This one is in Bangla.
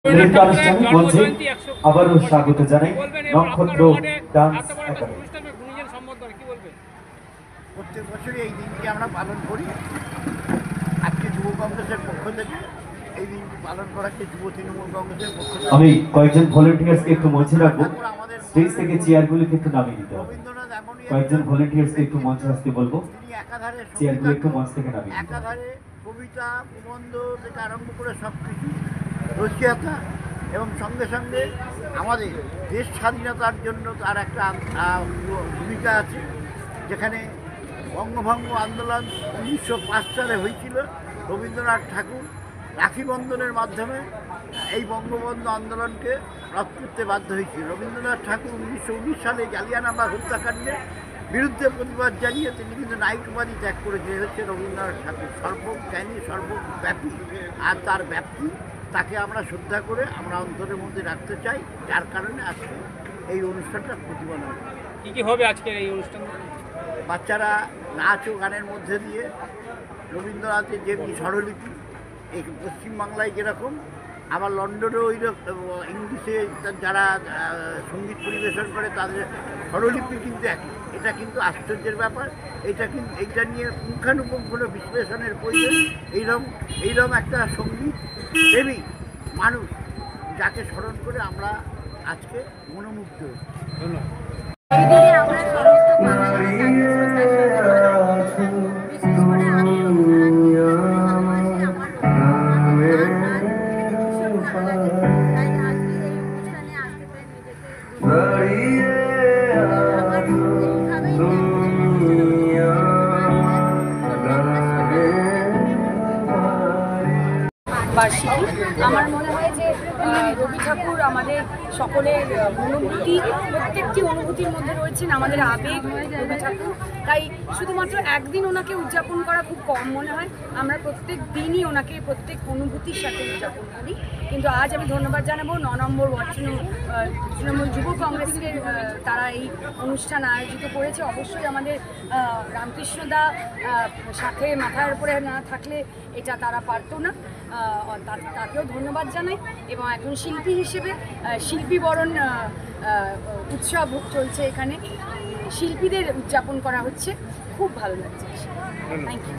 নৃত্যানুষ্ঠানে মঞ্চে আবারও স্বাগত জানাই নক্ষত্র ডান্স একাডেমি। প্রত্যেক বছরই এই দিনটি আমরা পালন করি। আজকে যুব কংগ্রেসের পক্ষ থেকে এই দিনটি পালন করাকে যুব তৃণমূল কংগ্রেসের পক্ষ থেকে আমি কয়েকজন ভলেন্টিয়ার্সকে একটু মঞ্চে রাখবো, স্টেজ থেকে চেয়ারগুলিকে একটু নামিয়ে দিতে হবে। কয়েকজন ভলেন্টিয়ার্সকে একটু মঞ্চে আসতে বলবো, চেয়ারগুলো একটু মঞ্চ থেকে নামিয়ে দিতে হবে। একাধারে কবিতা, প্রবন্ধ থেকে আরম্ভ করে সব কিছু রচয়িতা এবং সঙ্গে সঙ্গে আমাদের দেশ স্বাধীনতার জন্য তার একটা ভূমিকা আছে। যেখানে বঙ্গভঙ্গ আন্দোলন 1905 সালে হয়েছিল, রবীন্দ্রনাথ ঠাকুর রাখি বন্ধনের মাধ্যমে এই বঙ্গবন্ধু আন্দোলনকে রদ করতে বাধ্য হয়েছিল। রবীন্দ্রনাথ ঠাকুর 1919 সালে জালিয়ানওয়ালাবাগ হত্যাকাণ্ডের বিরুদ্ধে প্রতিবাদ জানিয়ে তিনি কিন্তু নাইট উপাধি ত্যাগ করেছে। হচ্ছে রবীন্দ্রনাথ ঠাকুর সর্বজ্ঞানী, সর্বব্যাপী, আর তার ব্যাপ্তি তাকে আমরা শ্রদ্ধা করে আমরা অন্তরের মধ্যে রাখতে চাই। যার কারণে আজকে এই অনুষ্ঠানটা প্রতিপালন হবে। কী কী হবে আজকের এই অনুষ্ঠান? বাচ্চারা নাচ ও গানের মধ্যে দিয়ে রবীন্দ্রনাথের যে স্বরলিপি, এই পশ্চিমবাংলায় যেরকম, আবার লন্ডনেও ওই ইংলিশে যারা সঙ্গীত পরিবেশন করে তাদের স্বরলিপি কিন্তু একই। এটা কিন্তু আশ্চর্যের ব্যাপার। এইটা নিয়ে পুঙ্খানুপুঙ্খ বিশ্লেষণের প্রয়োজন। এইরকম একটা সঙ্গীত প্রেমী মানুষ যাকে স্মরণ করে আমরা আজকে মনোমুগ্ধ হই। বার্ষিকী আমার মনে হয় যে রবি ঠাকুর আমাদের সকলের অনুভূতি, প্রত্যেকটি অনুভূতির মধ্যে রয়েছেন আমাদের আবেগ। রবি ঠাকুর, তাই শুধুমাত্র একদিন ওনাকে উদযাপন করা খুব কম মনে হয়। আমরা প্রত্যেক দিনই ওনাকে প্রত্যেক অনুভূতির সাথে উদযাপন করি। কিন্তু আজ আমি ধন্যবাদ জানাবো 9 নম্বর ওয়ার্ড তৃণমূল যুব কংগ্রেসের, তারা এই অনুষ্ঠান আয়োজিত করেছে। অবশ্যই আমাদের রামকৃষ্ণদা সাথে মাথার উপরে না থাকলে এটা তারা পারতো না, তাকেও ধন্যবাদ জানাই। এবং একজন শিল্পী হিসেবে শিল্পী বরণ উৎসব চলছে এখানে, শিল্পীদের উদযাপন করা হচ্ছে, খুব ভালো লাগছে। Thank you.